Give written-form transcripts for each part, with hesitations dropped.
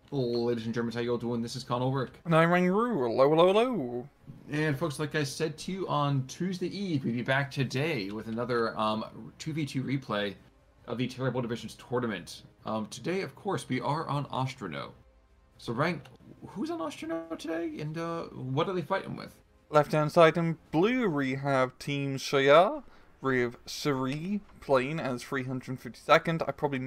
Ladies and Germans, how you all doing? This is Conor. And I'm Rangaroo. Hello, hello, hello. And folks, like I said to you on Tuesday Eve, we'll be back today with another 2v2 replay of the Terrible Divisions tournament. Today, of course, we are on Ostrono. So, Rang, who's on Ostrono today, and what are they fighting with? Left hand side in blue, we have Team Scherjar. We have Suri playing as 352nd. I probably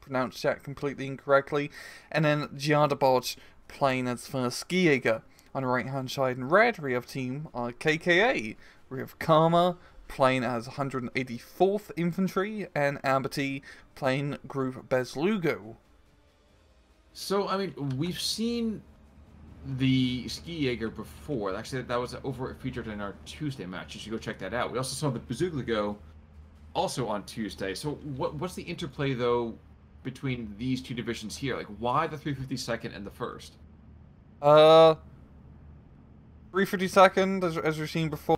pronounced that completely incorrectly. And then Giardabot playing as first Scherjar. On the right hand side in red, we have Team RKKA. We have Karma playing as 184th Infantry, and Amberty playing Group Bezlugo. So, I mean, we've seen the Scherjar before. Actually, that was featured in our Tuesday match. You should go check that out. We also saw the Bazoogligo also on Tuesday. So what's the interplay, though, between these two divisions here? Like, why the 352nd and the 1st? 352nd, as we've seen before,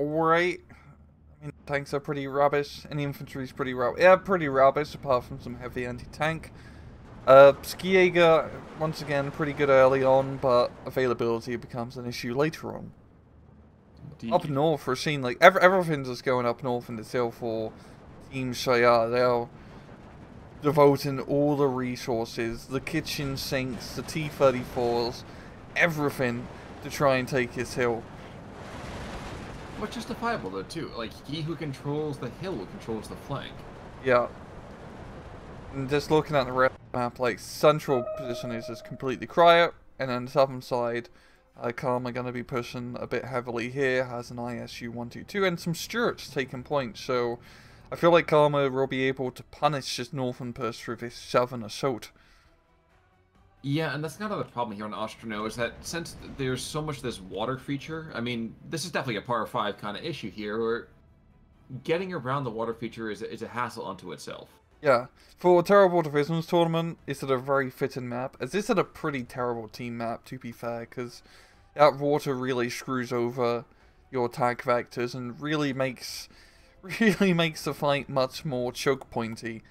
alright. I mean, tanks are pretty rubbish, and the infantry's pretty rubbish. Yeah, pretty rubbish, apart from some heavy anti-tank. Scherjar, once again, pretty good early on, but availability becomes an issue later on. Indeed. Up north, we're seeing, like, everything's just going up north in the hill for Team Scherjar. They're devoting all the resources, the kitchen sinks, the T-34s, everything to try and take his hill. But justifiable, though, too. Like, he who controls the hill controls the flank. Yeah. And just looking at the red map, like, central position is just completely quiet, and then the southern side, Karma going to be pushing a bit heavily here, has an ISU 122, and some Stuarts taking points, so I feel like Karma will be able to punish this northern push through this southern assault. Yeah, and that's kind of the problem here on Ostrono, is that since there's so much of this water feature, I mean, this is definitely a par 5 kind of issue here, where getting around the water feature is a hassle unto itself. Yeah, for a Terrible Divisions tournament, it's a very fitting map, as this is a pretty terrible team map, to be fair, because that water really screws over your attack vectors and really makes the fight much more choke pointy.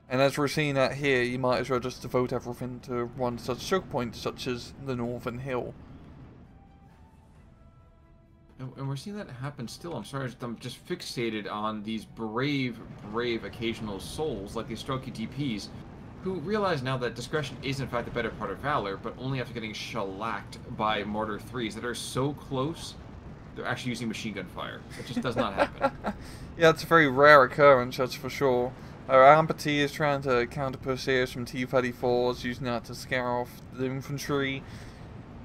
And as we're seeing that here, you might as well just devote everything to one such choke point, such as the Northern Hill. And we're seeing that happen still. I'm sorry, I'm just fixated on these brave occasional souls like these Strokey DPs who realize now that discretion is in fact the better part of valor, but only after getting shellacked by Mortar 3s that are so close, they're actually using machine gun fire. It just does not happen. Yeah, it's a very rare occurrence, that's for sure. Amberty is trying to counter-push here, some T-34s, using that to scare off the infantry.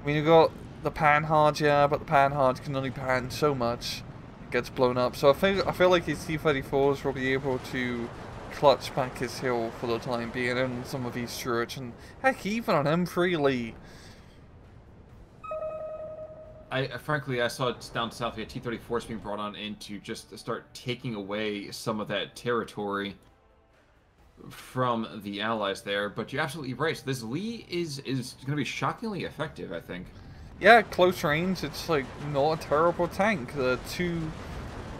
I mean, you've got the Panhard, yeah, but the Panhard can only pan so much. It gets blown up. So I feel like his T-34s will be able to clutch back his hill for the time being, and some of these Stuarts, and heck, even on M3 Lee. Frankly, I saw it down south, we had T-34s being brought on in to just start taking away some of that territory from the allies there, but you're absolutely right. So this Lee is going to be shockingly effective, I think. Yeah, close range, it's like not a terrible tank. The two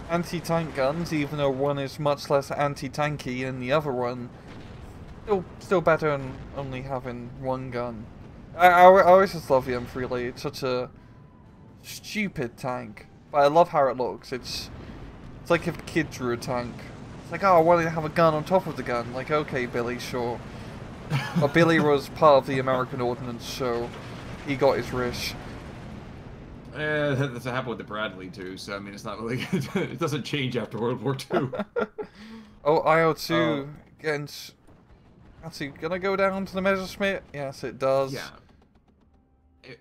anti-tank guns, even though one is much less anti-tanky than the other one, still better than only having one gun. I always just love the M3 Lee. It's such a stupid tank, but I love how it looks. It's like if a kid drew a tank. It's like, oh, I wanted to have a gun on top of the gun. Like, okay, Billy, sure. But Billy was part of the American Ordnance, so he got his wish. That's what happened with the Bradley too, so I mean, it's not really, it doesn't change after World War II. Oh, IL-2 against, actually, gonna go down to the Messerschmitt? Yes, it does. Yeah.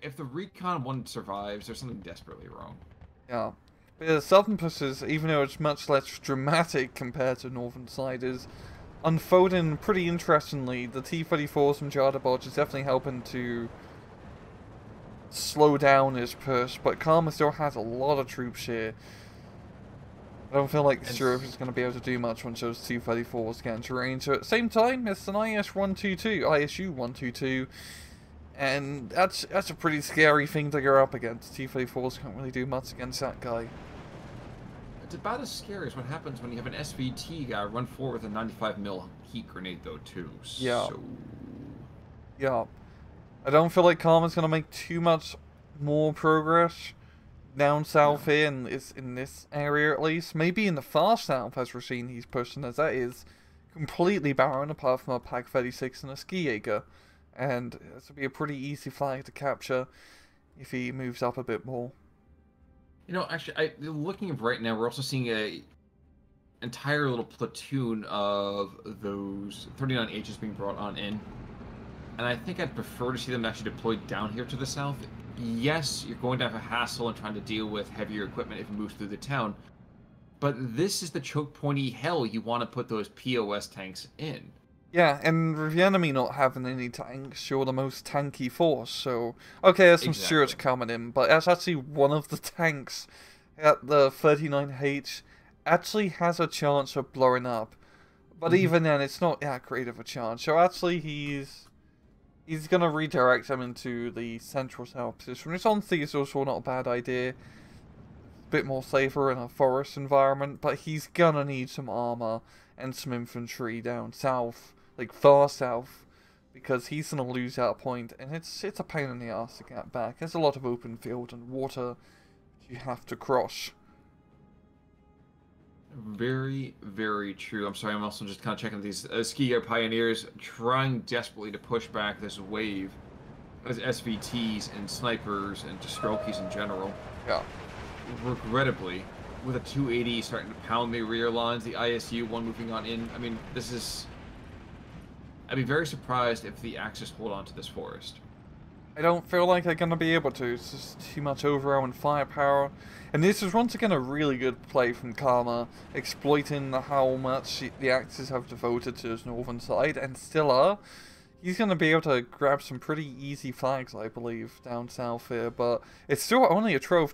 If the Recon one survives, there's something desperately wrong. Yeah. But the southern pushes, even though it's much less dramatic compared to northern side, is unfolding pretty interestingly. The T-34s from Giardabot is definitely helping to slow down his push, but Karma still has a lot of troops here. I don't feel like Stuart is going to be able to do much once those T-34s get into range. So at the same time, it's an ISU 122, and that's a pretty scary thing to go up against. T-34s can't really do much against that guy. It's about as scary as what happens when you have an SVT guy run forward with a 95mm heat grenade, though, too. Yeah. So... Yeah. I don't feel like Karma's going to make too much more progress down south No. here, in this area at least. Maybe in the far south, as we're seeing he's pushing, as that is completely barren apart from a Pack 36 and a Ski Jaeger. And this would be a pretty easy flag to capture if he moves up a bit more. You know, actually, looking right now, we're also seeing a entire little platoon of those 39Hs being brought on in. And I think I'd prefer to see them actually deployed down here to the south. Yes, you're going to have a hassle in trying to deal with heavier equipment if it moves through the town. But this is the choke pointy hell you want to put those POS tanks in. Yeah, and with the enemy not having any tanks, you're the most tanky force, so... Okay, there's some Scherjar coming in, but that's actually one of the tanks at the 39H actually has a chance of blowing up. But even then, it's not that great of a chance. So actually, he's going to redirect them into the central south position, which honestly is also not a bad idea. A bit more safer in a forest environment, but he's going to need some armor and some infantry down south, like far south, because he's going to lose that point, and it's a pain in the ass to get back. There's a lot of open field and water you have to cross. Very, very true. I'm sorry, I'm also just kind of checking these Ski Pioneers trying desperately to push back this wave as SVTs and snipers and just Strokies in general. Yeah. Regrettably, with a 280 starting to pound the rear lines, the ISU one moving on in. I mean, this is... I'd be very surprised if the Axis hold on to this forest. I don't feel like they're going to be able to. It's just too much overwhelming firepower. And this is once again a really good play from Karma, exploiting how much the Axis have devoted to his northern side, and still are. He's going to be able to grab some pretty easy flags, I believe, down south here, but it's still only a trove,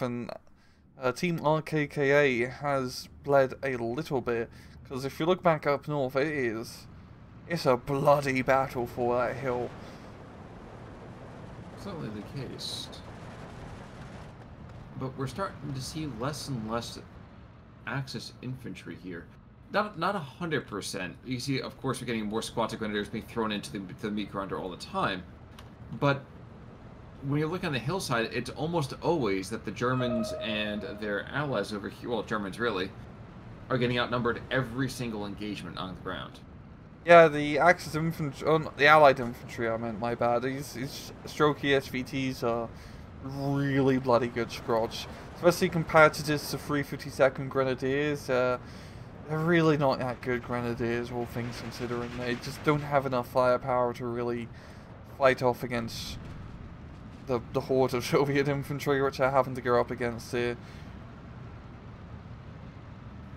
and Team RKKA has bled a little bit, because if you look back up north, it's a bloody battle for that hill. Certainly the case. But we're starting to see less and less Axis infantry here. Not 100%. You see, of course, we're getting more squads of grenadiers being thrown into the meat grinder all the time. But when you look on the hillside, it's almost always that the Germans and their allies over here, well, Germans really, are getting outnumbered every single engagement on the ground. Yeah, the Axis infantry, the Allied infantry, I meant, my bad. These Strokey SVTs are really bloody good scrods. Especially compared to just the 352nd Grenadiers. They're really not that good Grenadiers, all things considering. They just don't have enough firepower to really fight off against the horde of Soviet infantry, which they're having to go up against here.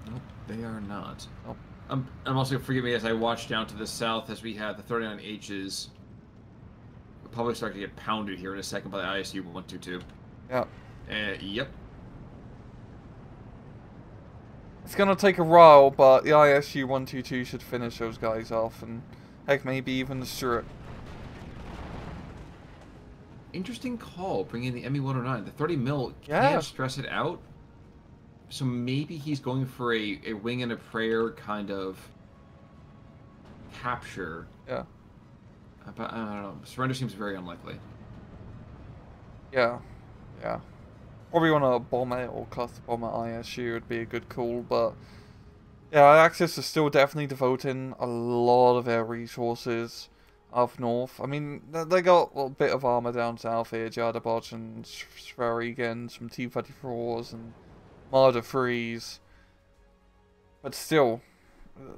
Nope, they are not. Nope. I'm also, forgive me as I watch down to the south as we have the 39Hs. We'll probably start to get pounded here in a second by the ISU 122. Yeah. Yep. It's gonna take a while, but the ISU 122 should finish those guys off, and heck, maybe even the Stuart. Interesting call, bringing the ME-109. The 30 mil Yeah. can't stress it out. So maybe he's going for a wing and a prayer kind of capture. Yeah. But I don't know. Surrender seems very unlikely. Yeah. Yeah. Probably want to bomb it or cast bomb at ISU would be a good call, but yeah, Axis is still definitely devoting a lot of their resources up north. I mean, they got a bit of armor down south here, Jadabot and Sverigen, some T-34s and Marder 3s. But still,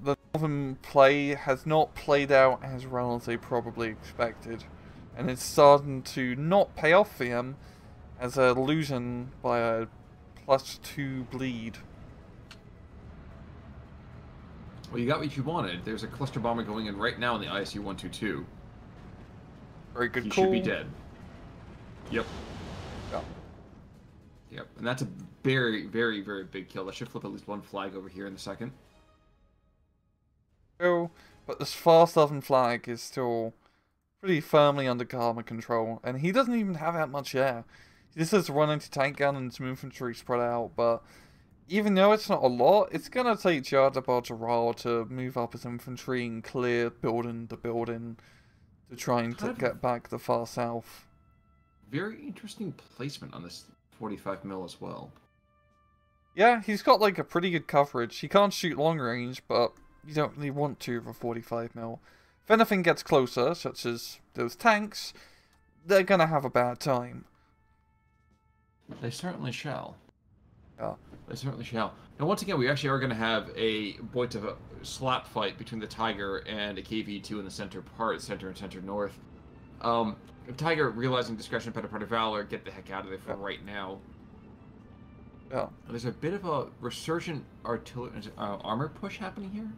the northern play has not played out as well as they probably expected. And it's starting to not pay off for them, as they're losing by a +2 bleed. Well, you got what you wanted. There's a cluster bomber going in right now in the ISU 122. Very good He call. should be dead. Yep. Yeah. Yep. And that's a very, very, very big kill. That should flip at least one flag over here in a second. Oh, but this far southern flag is still pretty firmly under Karma control, and he doesn't even have that much air. He just has one anti-tank gun and some infantry spread out, but even though it's not a lot, it's gonna take Jadabot a while to move up his infantry and clear building to building to trying to get back the far south. Very interesting placement on this 45 mil as well. Yeah, he's got like a pretty good coverage. He can't shoot long range, but you don't really want to with a 45 mil. If anything gets closer, such as those tanks, they're gonna have a bad time. They certainly shall. Yeah. They certainly shall. Now, once again, we actually are going to have a bit of a slap fight between the Tiger and a KV-2 in the center part, center and center north. Tiger, realizing discretion, better part of valor, get the heck out of there for right now. Yeah. There's a bit of a resurgent artillery armor push happening here.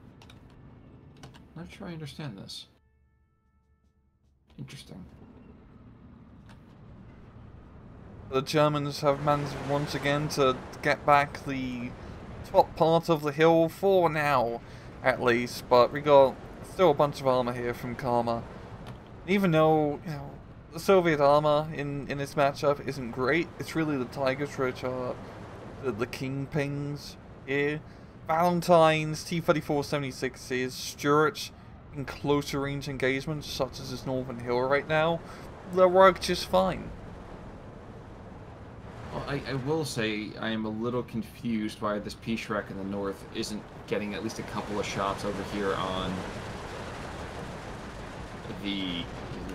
I'm not sure I understand this. Interesting. The Germans have managed once again to get back the top part of the hill for now, at least. But we got still a bunch of armor here from Karma. Even though, you know, the Soviet armor in this matchup isn't great, it's really the Tigers which are the kingpins here. Valentine's, T-34-76s, Stuart in closer range engagements, such as this Northern Hill right now, they're work just fine. Well, I will say I am a little confused why this P-Shrek in the north isn't getting at least a couple of shots over here on the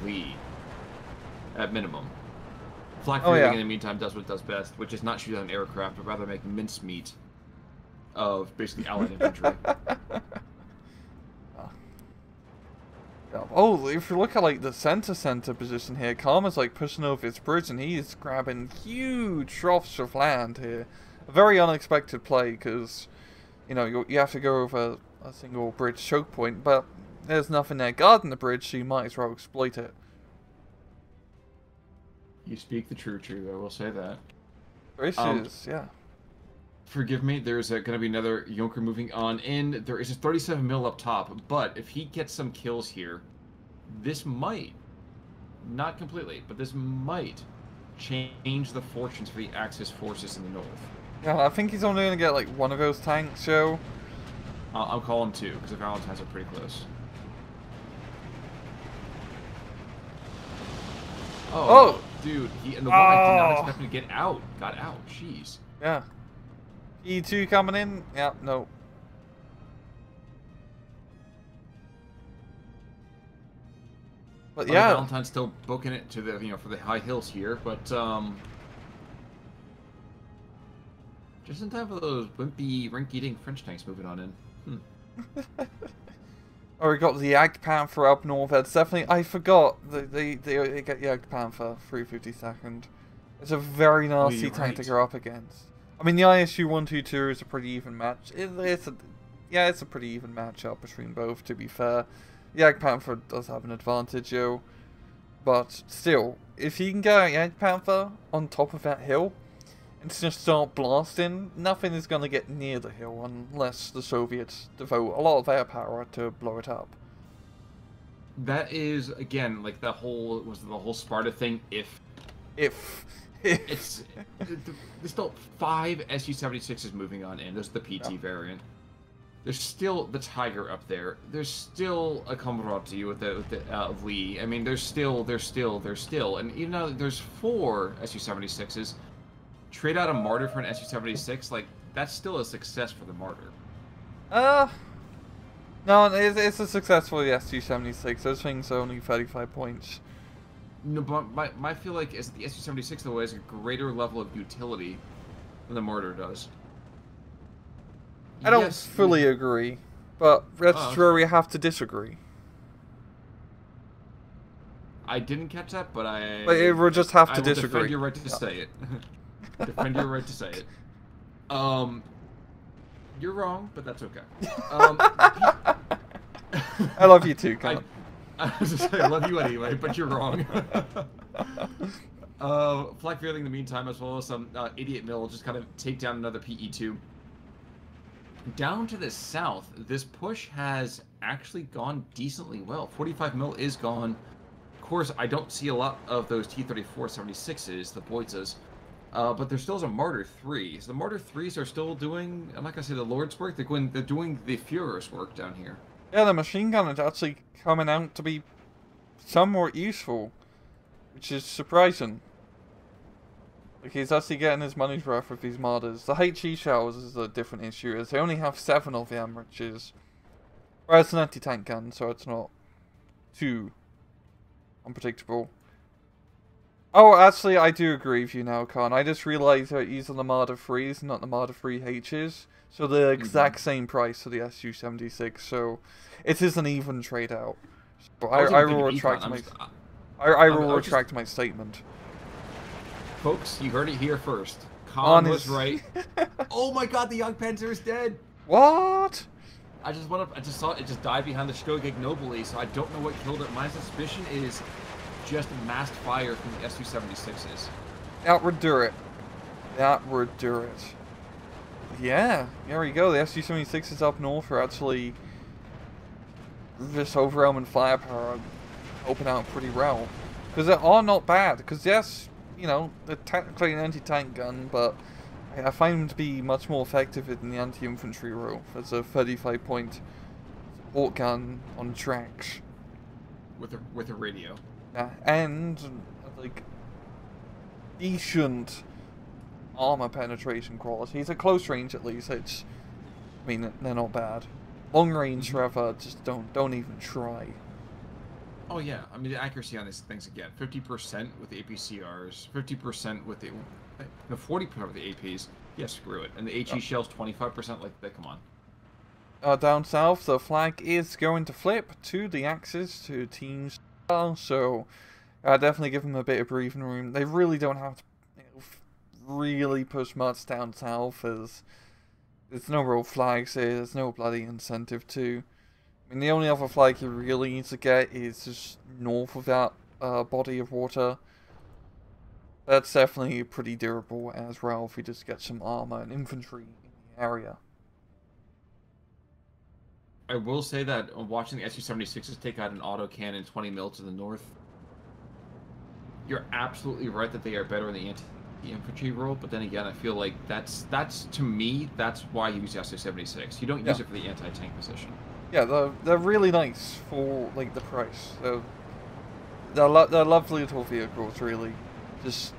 Lee, at minimum. Flak Fury in the meantime does what it does best, which is not shoot down aircraft, but rather make mincemeat of basically Allied infantry. Oh, if you look at like the center position here, Karma's like pushing over his bridge and he's grabbing huge troughs of land here. A very unexpected play because, you know, you have to go over a single bridge choke point, but there's nothing there guarding the bridge, so you might as well exploit it. You speak the truth, I will say that. This is, yeah. Forgive me, there's going to be another Junker moving on in. There is a 37 mil up top, but if he gets some kills here, this might, not completely, but this might change the fortunes for the Axis forces in the north. Yeah, I think he's only going to get like one of those tanks, Joe. I'll call him two, because the Valentines are pretty close. Oh, dude, and the one I did not expect him to get out, got out, jeez. Yeah. E2 coming in? Yeah, no. But yeah, Valentine's still booking it to the for the high hills here, but just in time for those wimpy, rink-eating French tanks moving on in. Oh, we got the Jagdpanther up north. That's definitely, I forgot they get Jagdpanther 352nd. It's a very nasty tank to go up against. I mean, the ISU 122 is a pretty even match. It's a pretty even matchup between both, to be fair. The Jagdpanther does have an advantage, yo. But still, if you can get a Jagdpanther on top of that hill and just start blasting, nothing is going to get near the hill unless the Soviets devote a lot of air power to blow it up. That is, again, like the whole Sparta thing, if it's there's still 5 Su-76s moving on in. There's the PT variant. There's still the Tiger up there. There's still a Comrade with the Lee. I mean, there's still, and even though there's 4 Su-76s, trade out a Martyr for an Su-76, like that's still a success for the Martyr. No, it's a success for the Su-76. Those things are only 35 points. No, but I feel like the Su-76 though has a greater level of utility than the Martyr does. I don't fully agree, but that's where we have to disagree. I didn't catch that, but we'll just have to disagree. Defend your right to say it. Defend your right to say it. You're wrong, but that's okay. I love you too, Colin. I was just saying, I love you anyway, but you're wrong. Flak Feeling in the meantime, as well as some Idiot Mill, just kind of take down another PE2. Down to the south, this push has actually gone decently well. 45 mil is gone. Of course, I don't see a lot of those T-34-76s, the Boitzas, but there still is a Martyr 3. So the Martyr 3s are still doing, I'm not going to say the Lord's work, they're doing the Führer's work down here. Yeah, the machine gun is actually coming out to be somewhat useful, which is surprising. Like, he's actually getting his money's worth with these modders. The HE shells is a different issue, as they only have 7 of them, which is... Well, it's an anti-tank gun, so it's not too unpredictable. Oh, actually, I do agree with you now, Khan. I just realized that using the Marder 3s, not the Marder 3 H's. So the exact same price for the SU-76, so it is an even trade-out. So I will retract my statement. Folks, you heard it here first. Khan was right. Oh my god, the Young Panzer is dead! What? I just saw it just died behind the Stroke ignobly, so I don't know what killed it. My suspicion is just massed fire from the SU-76s. That would do it. That would do it. Yeah, there we go. The SU-76s up north are actually just overwhelming firepower, helping out pretty well. Because they are not bad. Because yes, you know, they're technically an anti-tank gun, but I find them to be much more effective in the anti-infantry role. As a 35-point support gun on tracks. With a radio. Yeah, and like decent armor penetration qualities. At close range, at least, it's. I mean, they're not bad. Long range, however, just don't even try. Oh yeah, I mean the accuracy on these things again: 50% with the APCRs, 50% with the, 40% with the APs. Yeah, screw it. And the HE shells 25%. Like that. Come on. Down south, the flag is going to flip to the Axis to teams. So, definitely give them a bit of breathing room. They really don't have to really push much down south, as there's no real flags here, there's no bloody incentive to. I mean, the only other flag you really need to get is just north of that body of water. That's definitely pretty durable as well if we just get some armor and infantry in the area. I will say that watching the SU-76s take out an autocannon 20 mil to the north, you're absolutely right that they are better in the anti-infantry role, but then again, I feel like that's to me, that's why you use the SU-76. You don't use it for the anti-tank position. Yeah, they're really nice for, like, the price. They're lovely little vehicles, really. Just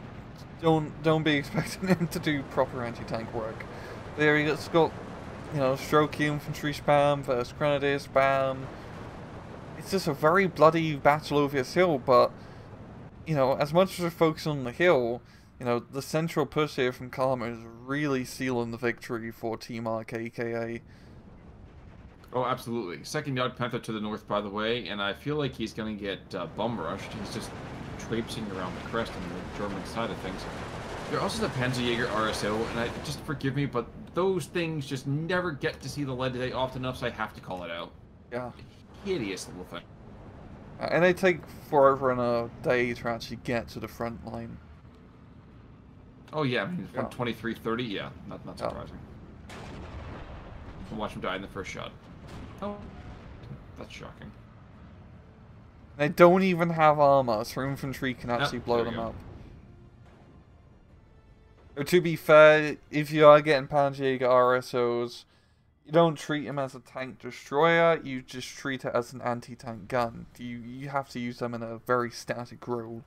don't be expecting them to do proper anti-tank work. There, it's got, you know, strokey infantry spam versus grenadier spam. It's just a very bloody battle over this hill, but, you know, as much as we're focusing on the hill, you know, the central push here from Karma is really sealing the victory for Team RKKA. Oh, absolutely. Second Young Panther to the north, by the way, and I feel like he's going to get bum rushed. He's just traipsing around the crest on the German side of things. There also the Panzerjäger RSO, and just forgive me, but those things just never get to see the light of day often enough, so I have to call it out. Yeah. Hideous little thing. And they take forever and a day to actually get to the front line. Oh yeah, I mean, from 23:30, yeah, not surprising. I'll watch him die in the first shot. Oh, that's shocking. They don't even have armor, so infantry can actually blow them up. But to be fair, if you are getting Panzerjäger RSOs, you don't treat them as a tank destroyer, you just treat it as an anti-tank gun. You have to use them in a very static role.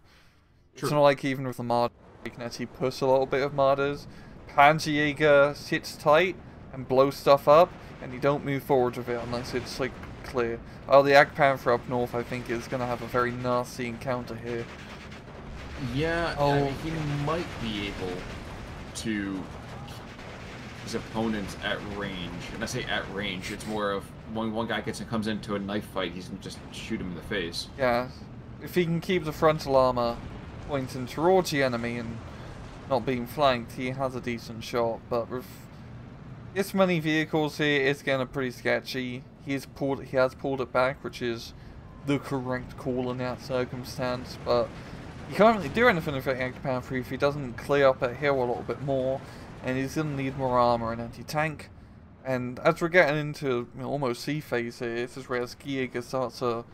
True. It's not like even with the Marder, you can actually push a little bit of Marders. Panzerjäger sits tight and blows stuff up, and you don't move forward with it unless it's, like, clear. Oh, the Panther up north, I think, is going to have a very nasty encounter here. Yeah, I mean, he might be able to his opponents at range. And I say at range, it's more of when one guy comes into a knife fight, he's going to just shoot him in the face. Yeah, if he can keep the frontal armor pointing towards the enemy and not being flanked, he has a decent shot, but with this many vehicles here, it's getting pretty sketchy. He has pulled it back, which is the correct call in that circumstance, but you can't really do anything with the Panther if he doesn't clear up that hill a little bit more, and he's going to need more armor and anti-tank. And as we're getting into almost sea phase here, this is where Scherjar starts to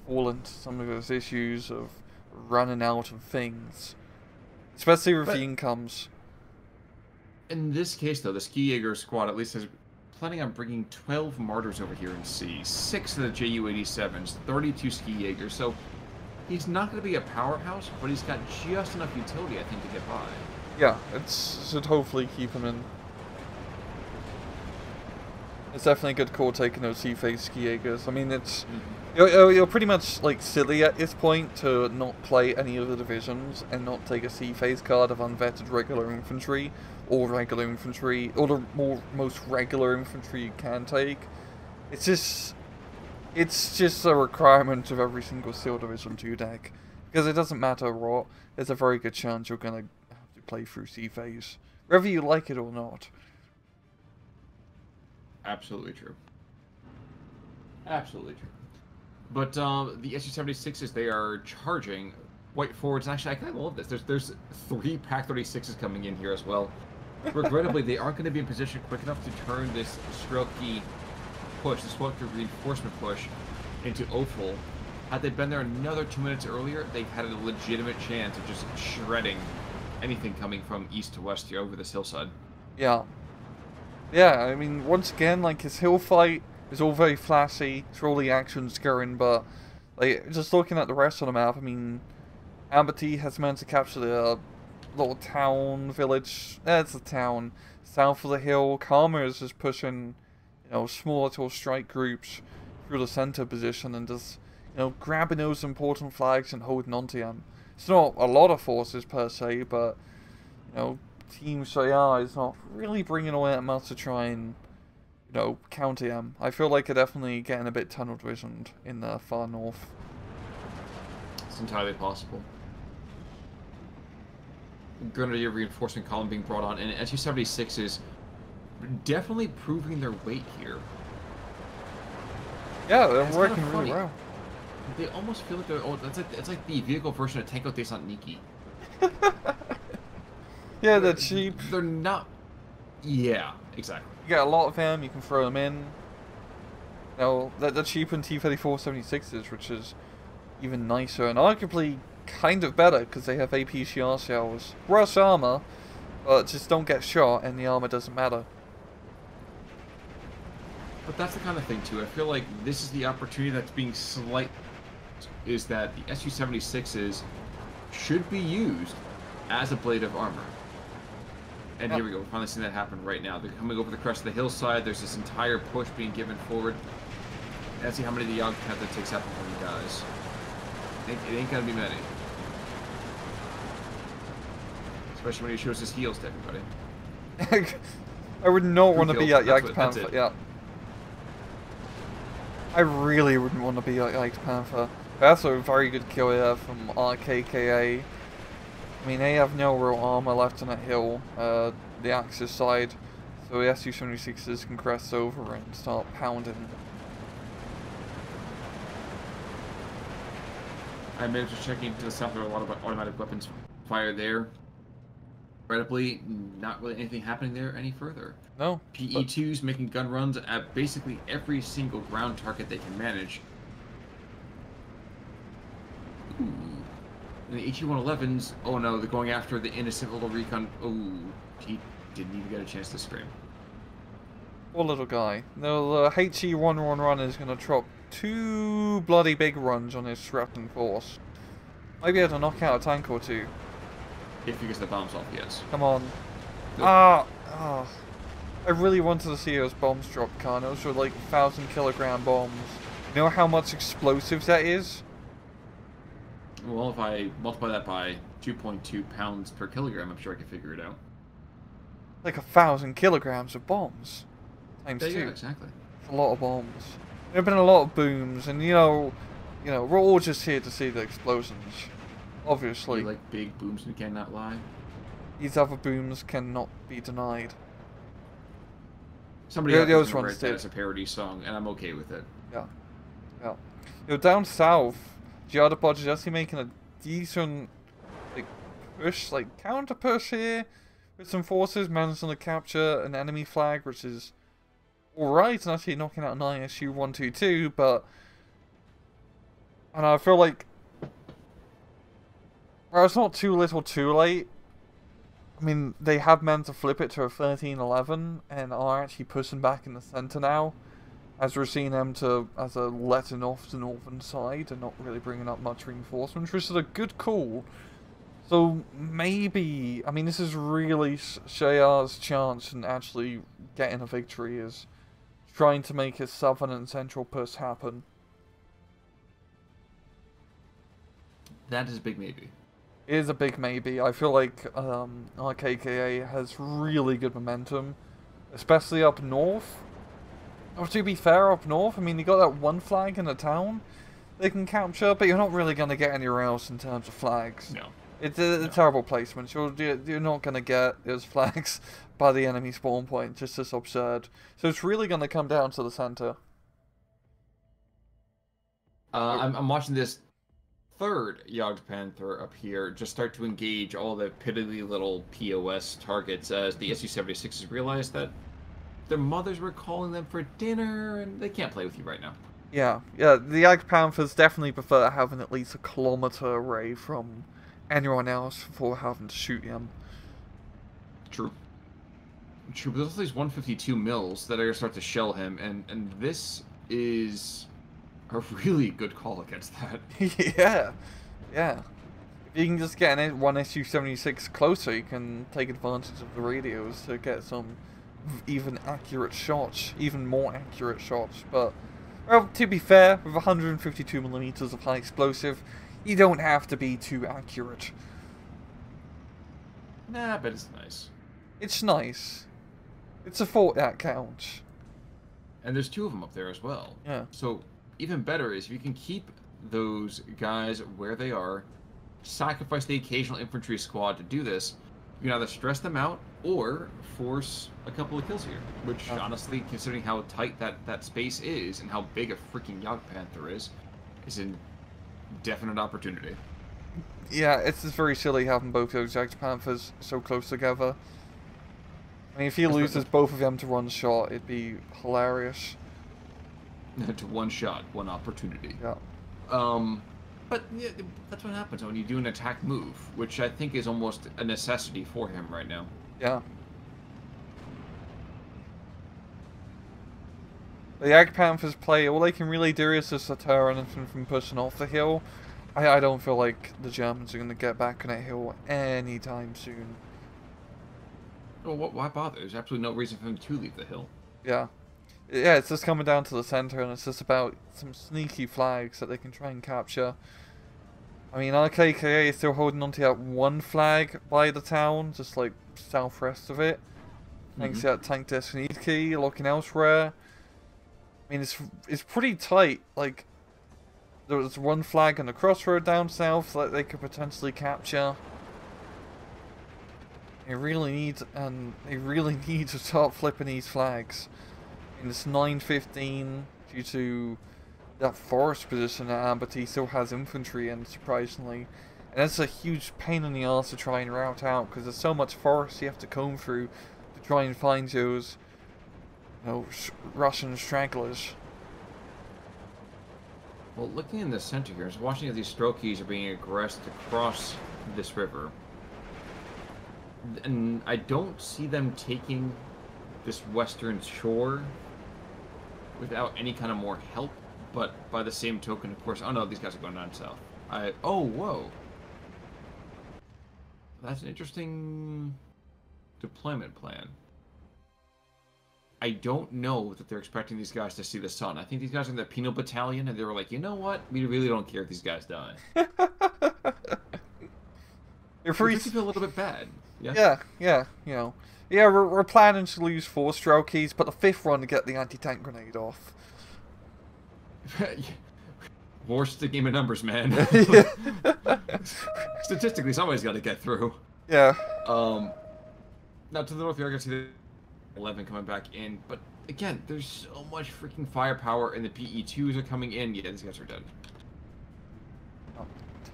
fall into some of those issues of running out of things, especially with the incomes. In this case, though, the Scherjar squad at least is planning on bringing 12 Martyrs over here in C, 6 of the Ju-87s, 32 Scherjagers. So He's not going to be a powerhouse, but he's got just enough utility, I think, to get by. Yeah, it should hopefully keep him in. It's definitely a good call taking those C-phase Skiegers. I mean, it's you're pretty much like silly at this point to not play any of the divisions and not take a C-phase card of unvetted regular infantry or regular infantry or the most regular infantry you can take. It's just a requirement of every single Steel Division 2 deck, because it doesn't matter what. There's a very good chance you're gonna have to play through C-phase, whether you like it or not. Absolutely true. Absolutely true. But the SU-76s, they are charging white forwards. And actually, I kind of love this. There's 3 Pak-36s coming in here as well. Regrettably, they aren't going to be in position quick enough to turn this Strelky push, this Strelky reinforcement push, into Offal. Had they been there another 2 minutes earlier, they had a legitimate chance of just shredding anything coming from east to west here over this hillside. Yeah. Yeah, I mean, once again, like, his hill fight is all very flashy, it's all the action's going, but, like, just looking at the rest of the map, I mean, Amberty has managed to capture the little town, village, it's a town, south of the hill. Karma is just pushing, you know, small little strike groups through the center position and just, you know, grabbing those important flags and holding onto them. It's not a lot of forces per se, but, you know, Team Scherjar is not really bringing all that much to try and, you know, counter them. I feel like they're definitely getting a bit tunnel visioned in the far north. It's entirely possible. Grenadier reinforcement column being brought on, and SU-76 is definitely proving their weight here. Yeah, they're working really well. They almost feel like they're... Oh, it's like the vehicle version of Tanko Desant Nikki. Yeah, they're cheap. They're not... Yeah, exactly. You get a lot of them, you can throw them in. You know, they're cheap in T-34-76s, which is even nicer, and arguably kind of better, because they have APCR shells. Worse armor, but just don't get shot, and the armor doesn't matter. But that's the kind of thing, too. I feel like this is the opportunity that's being slight... is that the SU-76s should be used as a blade of armor. And here we go. We're finally seeing that happen right now. They're coming over the crest of the hillside. There's this entire push being given forward. Let's see how many of the Yog Panther takes out before he dies. It ain't gonna be many. Especially when he shows his heels to everybody. I would not want to be at Yog Panther. Yeah. I really wouldn't want to be at Yog Panther. That's a very good kill here from RKKA. I mean, they have no real armor left on that hill, the Axis side, so the SU-76s can crest over and start pounding. I managed to check into the south. There are a lot of automatic weapons fire there. Incredibly, not really anything happening there any further. No. PE-2s making gun runs at basically every single ground target they can manage. Ooh. And the HE-111s, oh no, they're going after the innocent little recon. Oh, he didn't even get a chance to scream. Poor little guy. No, the HE-111 is going to drop 2 bloody big runs on his threatened force. Might be able to knock out a tank or 2. If he gets the bombs off, yes. Come on. Nope. Ah. I really wanted to see those bombs drop, Khan. Those were like 1,000-kilogram bombs. You know how much explosives that is? Well, if I multiply that by 2.2 pounds per kilogram, I'm sure I can figure it out. Like 1,000 kilograms of bombs. Times 2. Yeah, exactly. It's a lot of bombs. There have been a lot of booms, and you know, we're all just here to see the explosions. Obviously. You like big booms and cannot lie? These other booms cannot be denied. Somebody else wrote that as a parody song, and I'm okay with it. Yeah. Yeah. Down south, Giada Bodge is actually making a decent push, counter push here with some forces, managing to capture an enemy flag, which is alright, and actually knocking out an ISU 122, but and I feel like it's not too little too late. I mean, they have managed to flip it to a 13-11 and are actually pushing back in the center now. as we're seeing them as a letting off the northern side and not really bringing up much reinforcements, which is a good call. So maybe, I mean, this is really Scherjar's chance in actually getting a victory, is trying to make his southern and central push happen. That is a big maybe. It is a big maybe. I feel like RKKA has really good momentum, especially up north. Or to be fair, up north, I mean, you got that one flag in the town they can capture, but you're not really going to get anywhere else in terms of flags. No. It's a terrible placement. You're not going to get those flags by the enemy spawn point. Just as absurd. So it's really going to come down to the center. I'm watching this third Jagdpanther up here just start to engage all the piddly little POS targets as the Su-76s realize that their mothers were calling them for dinner and they can't play with you right now. Yeah, the Jagdpanthers definitely prefer having at least a kilometer away from anyone else before having to shoot them. True. But there's also these 152 mils that are going to start to shell him, and this is a really good call against that. Yeah. If you can just get one Su-76 closer, you can take advantage of the radios to get some even more accurate shots. But, well, to be fair, with 152mm of high explosive, you don't have to be too accurate. Nah, but it's nice. It's nice. It's a thought that counts. And there's two of them up there as well. Yeah. So, even better is if you can keep those guys where they are, sacrifice the occasional infantry squad to do this, you can either stress them out or force a couple of kills here. Which, honestly, considering how tight that space is and how big a freaking Jagdpanther is a definite opportunity. Yeah, it's just very silly having both those Jagdpanthers so close together. I mean, if he loses both of them to one shot, it'd be hilarious. To one shot, one opportunity. Yeah. But yeah, that's what happens when you do an attack move, which I think is almost a necessity for him right now. Yeah. The Jagdpanthers play, all they can really do is just deter anything from pushing off the hill. I don't feel like the Germans are going to get back on that hill anytime soon. Well, why bother? There's absolutely no reason for them to leave the hill. Yeah. Yeah, it's just coming down to the center, and it's just about some sneaky flags that they can try and capture. I mean, RKKA is still holding onto that one flag by the town, just like southwest of it. Thanks to that tank destiny key, looking elsewhere. I mean, it's pretty tight. Like, there's one flag on the crossroad down south that they could potentially capture. They really need to start flipping these flags. And it's 9:15 due to that forest position that Amberty still has infantry in, surprisingly. And that's a huge pain in the ass to try and route out because there's so much forest you have to comb through to try and find those, Russian stragglers. Well, looking in the center here, I was watching as these Strokies are being aggressed across this river. And I don't see them taking this western shore without any kind of more help. But by the same token, of course... Oh, no, these guys are going down south. Oh, whoa. That's an interesting deployment plan. I don't know that they're expecting these guys to see the sun. I think these guys are in the Penal Battalion, and they were like, you know what? We really don't care if these guys die. It makes you feel a little bit bad. Yeah, Yeah, we're planning to lose 4 Strokies, but the 5th one to get the anti-tank grenade off. Worst the game of numbers, man. Statistically, somebody's got to get through. Yeah. Now to the north, you're going to see the 11 coming back in, but again, there's so much freaking firepower, and the PE2s are coming in. Yeah, these guys are dead.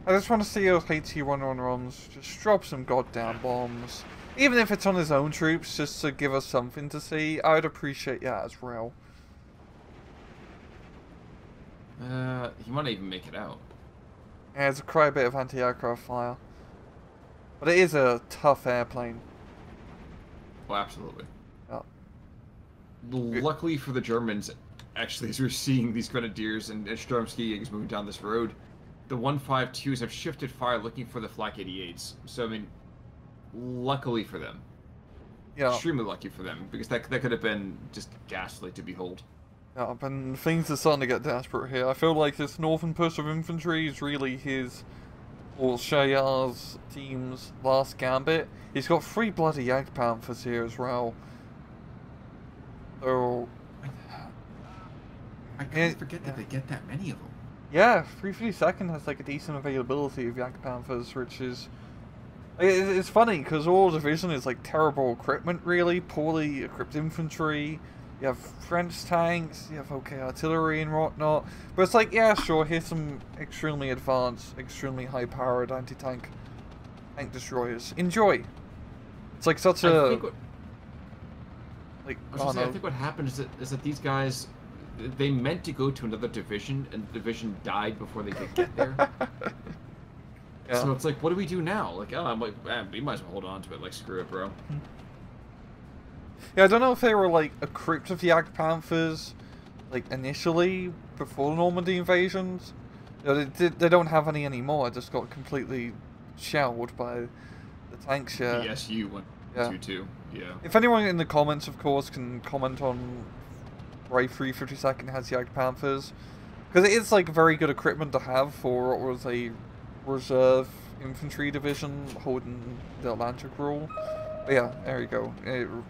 I just want to see those HT-111s just drop some goddamn bombs. Even if it's on his own troops, just to give us something to see, I would appreciate that as well. He might not even make it out. Yeah, it's quite a bit of anti-aircraft fire. But it is a tough airplane. Oh, absolutely. Yeah. Luckily for the Germans, actually, as we're seeing these Grenadiers and Stormski moving down this road, the 152s have shifted fire looking for the Flak 88s. So, I mean, luckily for them. Yeah. Extremely lucky for them, because that could have been just ghastly to behold. Yeah, and things are starting to get desperate here. I feel like this northern push of infantry is really his, or Scherjar's team's last gambit. He's got 3 bloody Jagdpanthers here as well. So... I can't forget that they get that many of them. Yeah, 352nd has like a decent availability of Jagdpanthers, which is... It's funny, because all division is like terrible equipment, really. Poorly equipped infantry. You have French tanks, you have okay artillery and whatnot. But it's like, yeah, sure, here's some extremely advanced, extremely high-powered anti-tank tank destroyers. Enjoy! It's like such a... I think what happened is that these guys, they meant to go to another division, and the division died before they could get there. Yeah. So it's like, what do we do now? Like, oh, I'm like, man, we might as well hold on to it. Like, screw it, bro. Yeah, I don't know if they were, like, equipped with the Jagdpanthers, like, initially, before the Normandy invasions. You know, they don't have any anymore. I just got completely shelled by the tank share. PSU went to too. Yeah. If anyone in the comments, of course, can comment on why 352nd has Jagdpanthers, because it is, like, very good equipment to have for what was a reserve infantry division holding the Atlantic rule. But yeah, there you go.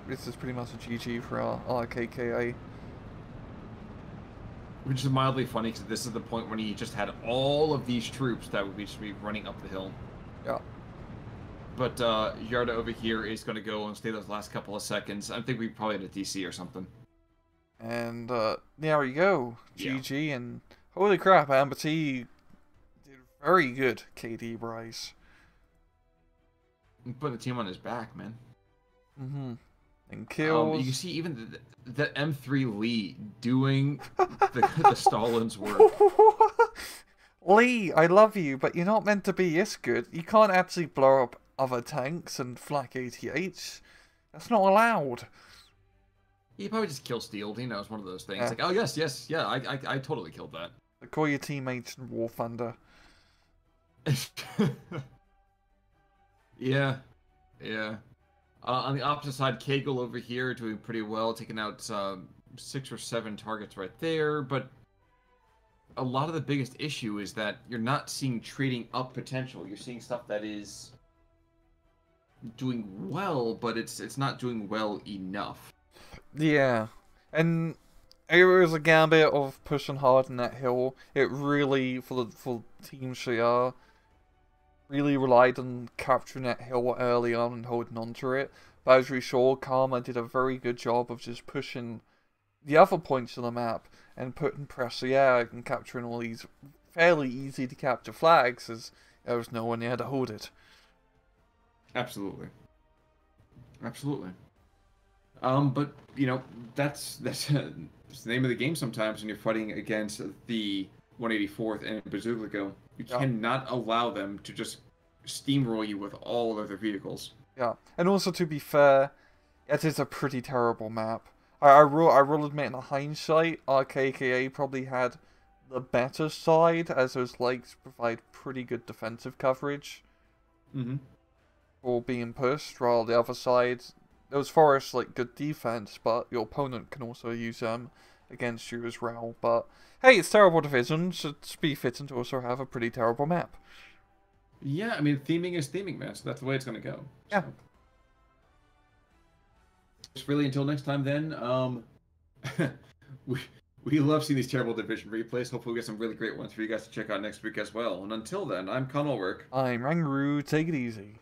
This is pretty much a GG for our RKKA. Which is mildly funny, because this is the point when he just had all of these troops that would just be running up the hill. Yeah. But Yarda over here is going to go and stay those last couple of seconds. I think we probably had a DC or something. And there you go. GG, and holy crap, Amber T did very good, KD Bryce. Putting the team on his back, man. Mm-hmm. And kills. You can see even the M3 Lee doing the Stalin's work. Lee, I love you, but you're not meant to be this good. You can't actually blow up other tanks and Flak 88s. That's not allowed. He probably just kill stealed. You know, it's one of those things. Yeah. Like, oh yes, yeah, I totally killed that. Call your teammates War Thunder. Yeah. On the opposite side, Kegel over here doing pretty well, taking out 6 or 7 targets right there. But a lot of the biggest issue is that you're not seeing trading up potential. You're seeing stuff that is doing well, but it's not doing well enough. Yeah, and it was a gambit of pushing hard in that hill. It really, for Team Scherjar, really relied on capturing that hill early on and holding on to it. But as we saw, Karma did a very good job of just pushing the other points on the map and putting pressure and capturing all these fairly easy to capture flags, as there was no one there to hold it. Absolutely. But you know, that's the name of the game sometimes when you're fighting against the 184th and Bazooka. You cannot allow them to just steamroll you with all of their vehicles. Yeah, and also to be fair, it is a pretty terrible map. I will admit, in hindsight, RKKA probably had the better side, as those legs provide pretty good defensive coverage for being pushed, while the other side, those forests like good defense, but your opponent can also use them against you as well. But hey, it's terrible division, so it's be fitting to also have a pretty terrible map. Yeah, I mean, theming is theming, man, so that's the way it's going to go. Yeah. So. Just really, until next time then, we love seeing these terrible division replays. Hopefully we get some really great ones for you guys to check out next week as well. And until then, I'm Connell Work. I'm Rangaroo. Take it easy.